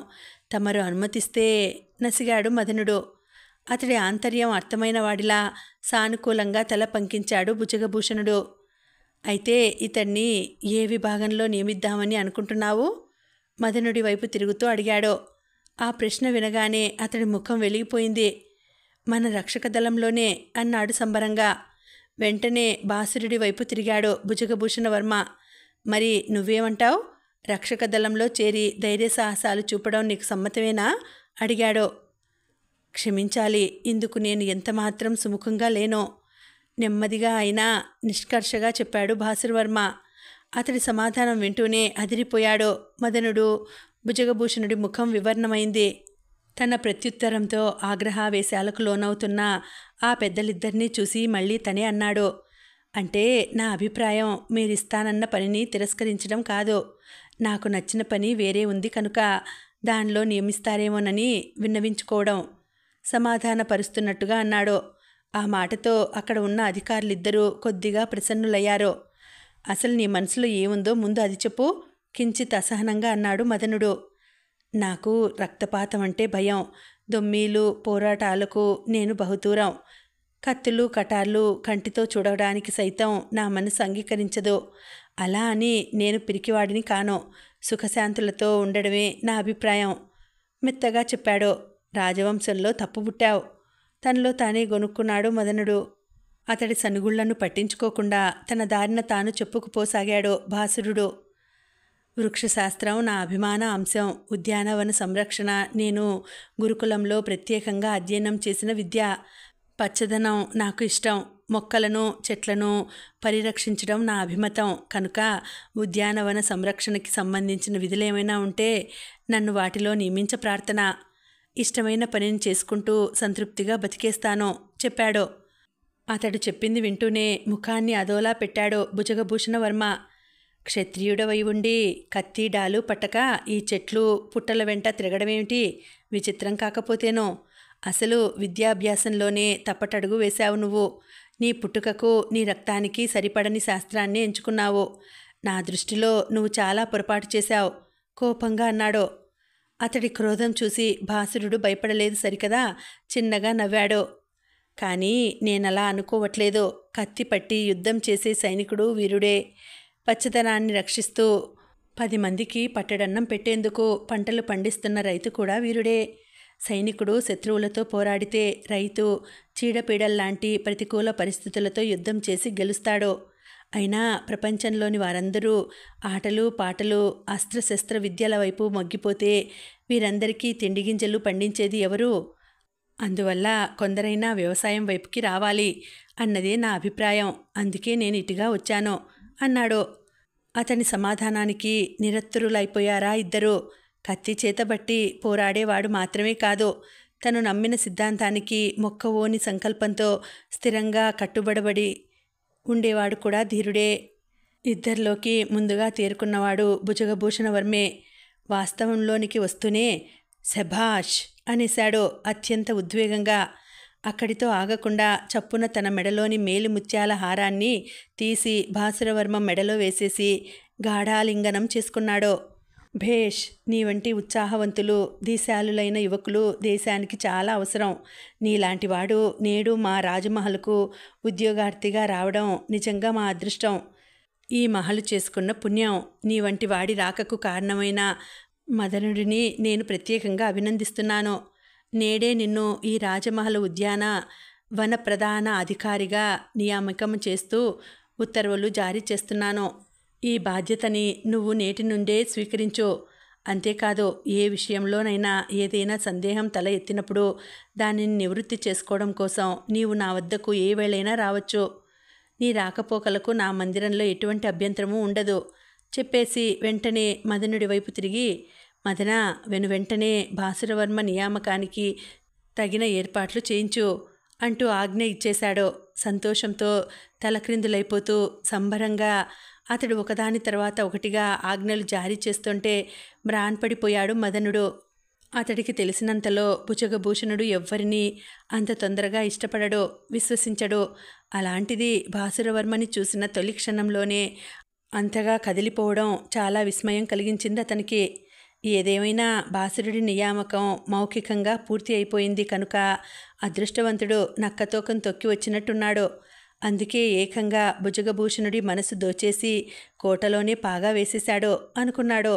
తమరు అనుమతిస్తే నసిగాడు మదనుడు. అతడి ఆంతర్యం అర్థమైన వాడిలా సానుకూలంగా తల పంకించాడు భుజగభూషణుడు. అయితే ఇతన్ని ఏ విభాగంలో నియమిద్దామని అనుకుంటున్నావు? మదనుడి వైపు తిరుగుతూ అడిగాడు. ఆ ప్రశ్న వినగానే అతడి ముఖం వెలిగిపోయింది. మన రక్షక దళంలోనే అన్నాడు సంబరంగా. వెంటనే బాసురుడి వైపు తిరిగాడు భుజగభూషణవర్మ. మరి నువ్వేమంటావు? రక్షక దళంలో చేరి ధైర్య సాహసాలు చూపడం నీకు సమ్మతమేనా? అడిగాడు. క్షమించాలి, ఇందుకు నేను ఎంతమాత్రం సుముఖంగా లేనో, నెమ్మదిగా అయినా నిష్కర్షగా చెప్పాడు భాసురవర్మ. అతడి సమాధానం వింటూనే అదిరిపోయాడు మదనుడు. భుజగభూషణుడి ముఖం వివర్ణమైంది. తన ప్రత్యుత్తరంతో ఆగ్రహావేశాలకు లోనవుతున్న ఆ పెద్దలిద్దరినీ చూసి మళ్ళీ తనే అన్నాడు. అంటే నా అభిప్రాయం మీరిస్తానన్న పనిని తిరస్కరించడం కాదు. నాకు నచ్చిన పని వేరే ఉంది కనుక దానిలో నియమిస్తారేమోనని విన్నవించుకోవడం. సమాధానపరుస్తున్నట్టుగా అన్నాడు. ఆ మాటతో అక్కడ ఉన్న అధికారులిద్దరూ కొద్దిగా ప్రసన్నులయ్యారు. అసలు నీ మనసులో ఏముందో ముందు అది చెప్పు, కించిత్ అసహనంగా అన్నాడు మదనుడు. నాకు రక్తపాతం అంటే భయం. దొమ్మీలు పోరాటాలకు నేను బహుదూరం. కత్తులు కటార్లు కంటితో చూడడానికి సైతం నా మనసు అంగీకరించదు. అలా అని నేను పిరికివాడిని కాను. సుఖశాంతులతో ఉండడమే నా అభిప్రాయం మెత్తగా చెప్పాడు. రాజవంశంలో తప్పు పుట్టావు, తనలో తానే గొనుక్కున్నాడు మదనుడు. అతడి సనుగుళ్లను పట్టించుకోకుండా తన దారిన తాను చెప్పుకుపోసాగాడు భాసురుడు. వృక్షశాస్త్రం నా అభిమాన అంశం. ఉద్యానవన సంరక్షణ నేను గురుకులంలో ప్రత్యేకంగా అధ్యయనం చేసిన విద్య. పచ్చదనం నాకు ఇష్టం. మొక్కలను చెట్లను పరిరక్షించడం నా అభిమతం. కనుక ఉద్యానవన సంరక్షణకి సంబంధించిన విధులేమైనా ఉంటే నన్ను వాటిలో నియమించ ప్రార్థన. ఇష్టమైన పనిని చేసుకుంటూ సంతృప్తిగా బతికేస్తాను చెప్పాడు. అతడు చెప్పింది వింటూనే ముఖాన్ని అదోలా పెట్టాడు భుజగభూషణవర్మ. క్షత్రియుడవై ఉండి కత్తి డాలు పట్టక ఈ చెట్లు పుట్టల వెంట తిరగడమేమిటి? విచిత్రం కాకపోతేనో. అసలు విద్యాభ్యాసంలోనే తప్పటడుగు వేశావు నువ్వు. నీ పుట్టుకకు నీ రక్తానికి సరిపడని శాస్త్రాన్ని ఎంచుకున్నావు. నా దృష్టిలో నువ్వు చాలా పొరపాటు చేశావు కోపంగా అన్నాడు. అతడి క్రోధం చూసి భాసురుడు భయపడలేదు సరికదా, చిన్నగా నవ్వాడు. కానీ నేనలా అనుకోవట్లేదు. కత్తి పట్టి యుద్ధం చేసే సైనికుడు వీరుడే. పచ్చదనాన్ని రక్షిస్తూ 10 మందికి పట్టడన్నం పెట్టేందుకు పంటలు పండిస్తున్న రైతు కూడా వీరుడే. సైనికుడు శత్రువులతో పోరాడితే రైతు చీడపీడల్లాంటి ప్రతికూల పరిస్థితులతో యుద్ధం చేసి గెలుస్తాడు. అయినా ప్రపంచంలోని వారందరూ ఆటలు పాటలు అస్త్రశస్త్ర విద్యల వైపు మొగ్గిపోతే వీరందరికీ తిండిగింజలు పండించేది ఎవరు? అందువల్ల కొందరైనా వ్యవసాయం వైపుకి రావాలి అన్నదే నా అభిప్రాయం. అందుకే నేను ఇటుగా వచ్చాను అన్నాడు. అతని సమాధానానికి నిరత్తురులైపోయారా ఇద్దరు. కత్తి చేతబట్టి పోరాడేవాడు మాత్రమే కాదు, తను నమ్మిన సిద్ధాంతానికి మొక్కవోని సంకల్పంతో స్థిరంగా కట్టుబడబడి ఉండేవాడు కూడా ధీరుడే. ఇద్దరిలోకి ముందుగా తేరుకున్నవాడు భుజగభూషణవర్మే. వాస్తవంలోనికి వస్తూనే శభాష్ అనేశాడు అత్యంత ఉద్వేగంగా. అక్కడితో ఆగకుండా చప్పున తన మెడలోని మేలి ముత్యాల హారాన్ని తీసి భాసురవర్మ మెడలో వేసేసి గాఢాలింగనం చేసుకున్నాడు. భేష్, నీ వంటి ఉత్సాహవంతులు, దీశాలులైన యువకులు దేశానికి చాలా అవసరం. నీలాంటివాడు నేడు మా రాజమహల్కు ఉద్యోగార్థిగా రావడం నిజంగా మా అదృష్టం. ఈ మహలు చేసుకున్న పుణ్యం. నీ వంటి వాడి రాకకు కారణమైన మదనుడిని నేను ప్రత్యేకంగా అభినందిస్తున్నాను. నేడే నిన్ను ఈ రాజమహల్ ఉద్యాన వన ప్రధాన అధికారిగా నియామకం చేస్తూ ఉత్తర్వులు జారీ చేస్తున్నాను. ఈ బాధ్యతని నువ్వు నేటి నుండే స్వీకరించు. అంతేకాదు, ఏ విషయంలోనైనా ఏదైనా సందేహం తల ఎత్తినప్పుడు దానిని నివృత్తి చేసుకోవడం కోసం నీవు నా వద్దకు ఏ వేళైనా రావచ్చు. నీ రాకపోకలకు నా మందిరంలో ఎటువంటి అభ్యంతరము ఉండదు. చెప్పేసి వెంటనే మదనుడి వైపు తిరిగి, మదన, వెనువెంటనే భాసురవర్మ నియామకానికి తగిన ఏర్పాట్లు చేయించు అంటూ ఆజ్ఞ ఇచ్చేశాడు. సంతోషంతో తలక్రిందులైపోతూ సంబరంగా అతడు ఒకదాని తర్వాత ఒకటిగా ఆజ్ఞలు జారీ చేస్తుంటే మ్రాన్పడిపోయాడు మదనుడు. అతడికి తెలిసినంతలో భుజగభూషణుడు ఎవ్వరినీ అంత తొందరగా ఇష్టపడడు, విశ్వసించడు. అలాంటిది భాసురవర్మని చూసిన తొలి క్షణంలోనే అంతగా కదిలిపోవడం చాలా విస్మయం కలిగించింది అతనికి. ఏదేమైనా భాసురుడి నియామకం మౌఖికంగా పూర్తి అయిపోయింది కనుక అదృష్టవంతుడు నక్కతోకం తొక్కి వచ్చినట్టున్నాడు. అందుకే ఏకంగా భుజగభూషణుడి మనసు దోచేసి కోటలోనే పాగా వేసేశాడు అనుకున్నాడు.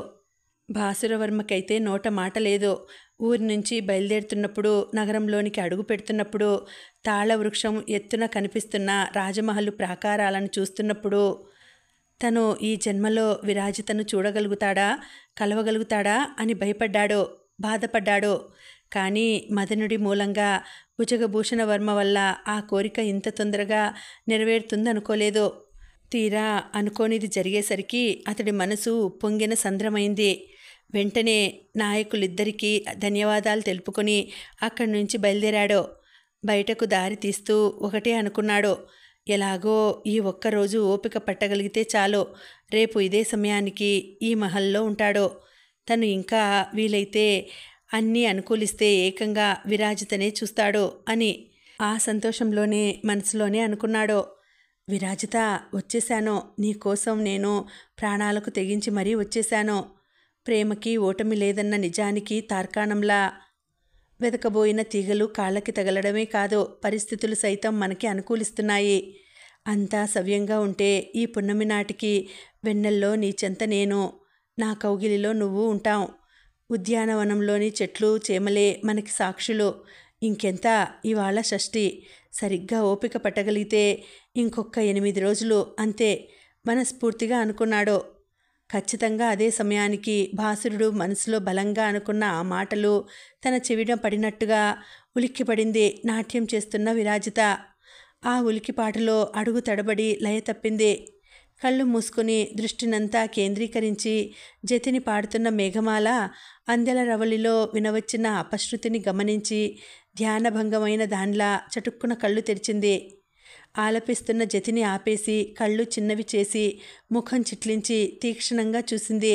భాసురవర్మకైతే నోట మాట లేదు. ఊరి నుంచి బయలుదేరుతున్నప్పుడు, నగరంలోనికి అడుగు పెడుతున్నప్పుడు, తాళవృక్షం ఎత్తున కనిపిస్తున్న రాజమహల్ ప్రాకారాలను చూస్తున్నప్పుడు తను ఈ జన్మలో విరాజితను చూడగలుగుతాడా, కలవగలుగుతాడా అని భయపడ్డాడు, బాధపడ్డాడు. కానీ మదనుడి మూలంగా భుజగభూషణవర్మ వల్ల ఆ కోరిక ఇంత తొందరగా నెరవేరుతుందనుకోలేదు. తీరా అనుకోనిది జరిగేసరికి అతడి మనసు పొంగిన సంద్రమైంది. వెంటనే నాయకులిద్దరికీ ధన్యవాదాలు తెలుపుకొని అక్కడి నుంచి బయలుదేరాడు. బయటకు దారి తీస్తూ ఒకటే అనుకున్నాడు, ఎలాగో ఈ ఒక్కరోజు ఓపిక పట్టగలిగితే చాలు, రేపు ఇదే సమయానికి ఈ మహల్లో ఉంటాడు. తను ఇంకా వీలైతే అన్నీ అనుకూలిస్తే ఏకంగా విరాజితనే చూస్తాడు అని ఆ సంతోషంలోనే మనసులోనే అనుకున్నాడు. విరాజిత, వచ్చేశాను. నీకోసం నేను ప్రాణాలకు తెగించి మరీ వచ్చేశాను. ప్రేమకి ఓటమి లేదన్న నిజానికి తార్కాణంలా వెదకబోయిన తీగలు కాళ్ళకి తగలడమే కాదు, పరిస్థితులు సైతం మనకి అనుకూలిస్తున్నాయి. అంతా సవ్యంగా ఉంటే ఈ పున్నమి నాటికి వెన్నెల్లో నీ చెంత నేను, నా కౌగిలిలో నువ్వు ఉంటాం. ఉద్యానవనంలోని చెట్లు చేమలే మనకి సాక్షులు. ఇంకెంత, ఇవాళ షష్ఠి. సరిగ్గా ఓపిక పట్టగలిగితే ఇంకొక 8 రోజులు అంతే మనస్ఫూర్తిగా అనుకున్నాడు. ఖచ్చితంగా అదే సమయానికి భాసురుడు మనసులో బలంగా అనుకున్న ఆ మాటలు తన చెవిన పడినట్టుగా ఉలిక్కిపడింది నాట్యం చేస్తున్న విరాజిత. ఆ ఉలికిపాటులో అడుగు తడబడి లయ తప్పింది. కళ్ళు మూసుకొని దృష్టినంతా కేంద్రీకరించి జతిని పాడుతున్న మేఘమాల అందెల రవలిలో వినవచ్చిన అపశృతిని గమనించి ధ్యానభంగమైన దానిలా చటుక్కున కళ్ళు తెరిచింది. ఆలపిస్తున్న జతిని ఆపేసి కళ్ళు చిన్నవి చేసి ముఖం చిట్లించి తీక్షణంగా చూసింది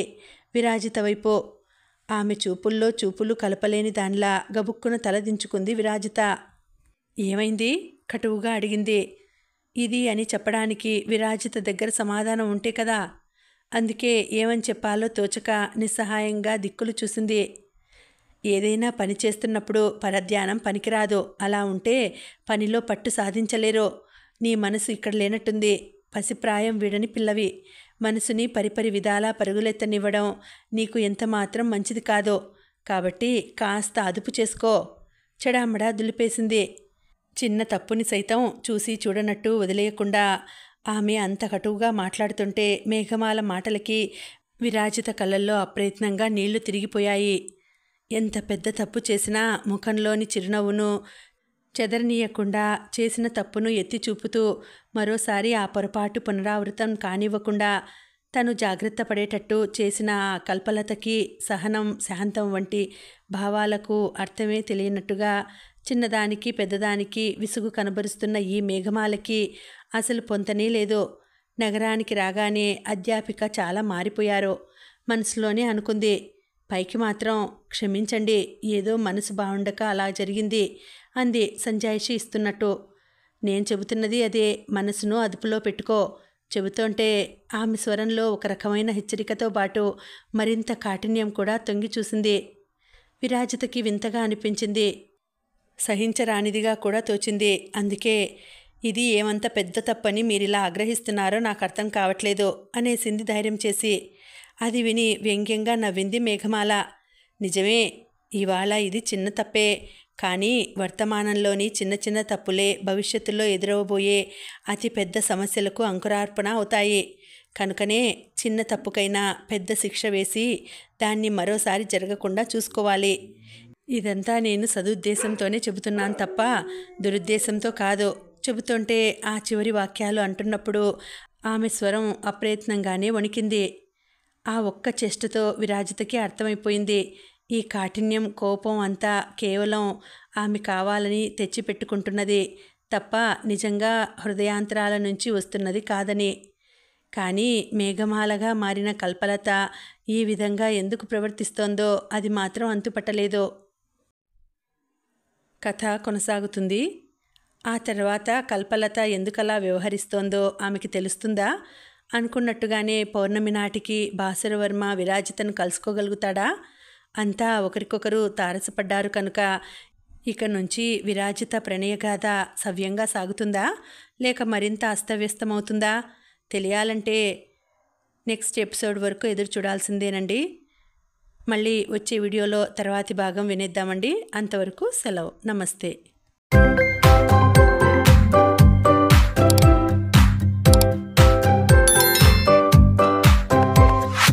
విరాజిత వైపు. ఆమె చూపుల్లో చూపులు కలపలేని దానిలా గబుక్కున తలదించుకుంది విరాజిత. ఏమైంది? కటువుగా అడిగింది. ఇది అని చెప్పడానికి విరాజిత దగ్గర సమాధానం ఉంటే కదా. అందుకే ఏమని చెప్పాలో తోచక నిస్సహాయంగా దిక్కులు చూసింది. ఏదైనా పని చేస్తున్నప్పుడు పరధ్యానం పనికిరాదు. అలా ఉంటే పనిలో పట్టు సాధించలేరు. నీ మనసు ఇక్కడ లేనట్టుంది. పసిప్రాయం వీడని పిల్లవి. మనసుని పరిపరి విధాలా పరుగులెత్తనివ్వడం నీకు ఎంతమాత్రం మంచిది కాదో. కాబట్టి కాస్త అదుపు చేసుకో. చెడామడా దులిపేసింది. చిన్న తప్పుని సైతం చూసి చూడనట్టు వదిలేయకుండా ఆమె అంత కటువుగా మాట్లాడుతుంటే మేఘమాల మాటలకి విరాజిత కళ్ళల్లో అప్రయత్నంగా నీళ్లు తిరిగిపోయాయి. ఎంత పెద్ద తప్పు చేసినా ముఖంలోని చిరునవ్వును చెదరనీయకుండా, చేసిన తప్పును ఎత్తి చూపుతూ మరోసారి ఆ పొరపాటు పునరావృతం కానివ్వకుండా తను జాగ్రత్త పడేటట్టు చేసిన ఆ కల్పలతకి సహనం, శాంతం వంటి భావాలకు అర్థమే తెలియనట్టుగా చిన్నదానికి పెద్దదానికి విసుగు కనబరుస్తున్న ఈ మేఘమాలకి అసలు పొంతనే లేదు. నగరానికి రాగానే అధ్యాపిక చాలా మారిపోయారు మనసులోనే అనుకుంది. పైకి మాత్రం క్షమించండి, ఏదో మనసు బాగుండక అలా జరిగింది అంది సంజాయిషి ఇస్తున్నట్టు. నేను చెబుతున్నది అదే, మనసును అదుపులో పెట్టుకో. చెబుతుంటే ఆమె స్వరంలో ఒక రకమైన హెచ్చరికతో పాటు మరింత కాఠిన్యం కూడా తొంగి చూసింది. విరాజితకి వింతగా అనిపించింది, సహించరానిదిగా కూడా తోచింది. అందుకే ఇది ఏమంత పెద్ద తప్పని మీరిలా ఆగ్రహిస్తున్నారో నాకు అర్థం కావట్లేదు అనేసింది ధైర్యం చేసి. అది విని వ్యంగ్యంగా నవ్వింది మేఘమాల. నిజమే, ఇవాళ ఇది చిన్న తప్పే, కానీ వర్తమానంలోని చిన్న చిన్న తప్పులే భవిష్యత్తులో ఎదురవబోయే అతి పెద్ద సమస్యలకు అంకురార్పణ అవుతాయి. కనుకనే చిన్న తప్పుకైనా పెద్ద శిక్ష వేసి దాన్ని మరోసారి జరగకుండా చూసుకోవాలి. ఇదంతా నేను సదుద్దేశంతోనే చెబుతున్నాను తప్ప దురుద్దేశంతో కాదు. చెబుతుంటే ఆ చివరి వాక్యాలు అంటున్నప్పుడు ఆమె స్వరం అప్రయత్నంగానే వణికింది. ఆ ఒక్క చేష్టతో విరాజితకి అర్థమైపోయింది, ఈ కాఠిన్యం కోపం అంతా కేవలం ఆమె కావాలని తెచ్చిపెట్టుకుంటున్నది తప్ప నిజంగా హృదయాంతరాల నుంచి వస్తున్నది కాదని. కానీ మేఘమాలగా మారిన కల్పలత ఈ విధంగా ఎందుకు ప్రవర్తిస్తోందో అది మాత్రం అంతుపట్టలేదు. కథ కొనసాగుతుంది. ఆ తర్వాత కల్పలత ఎందుకలా వ్యవహరిస్తోందో ఆమెకి తెలుస్తుందా? అనుకున్నట్టుగానే పౌర్ణమి నాటికి బాసరవర్మ విరాజితను కలుసుకోగలుగుతాడా? అంతా ఒకరికొకరు తారసపడ్డారు కనుక ఇక నుంచి విరాజిత ప్రణయగాథ సవ్యంగా సాగుతుందా, లేక మరింత అస్తవ్యస్తమవుతుందా? తెలియాలంటే నెక్స్ట్ ఎపిసోడ్ వరకు ఎదురు చూడాల్సిందేనండి. మళ్ళీ వచ్చే వీడియోలో తర్వాతి భాగం వినేద్దామండి. అంతవరకు సెలవు. నమస్తే.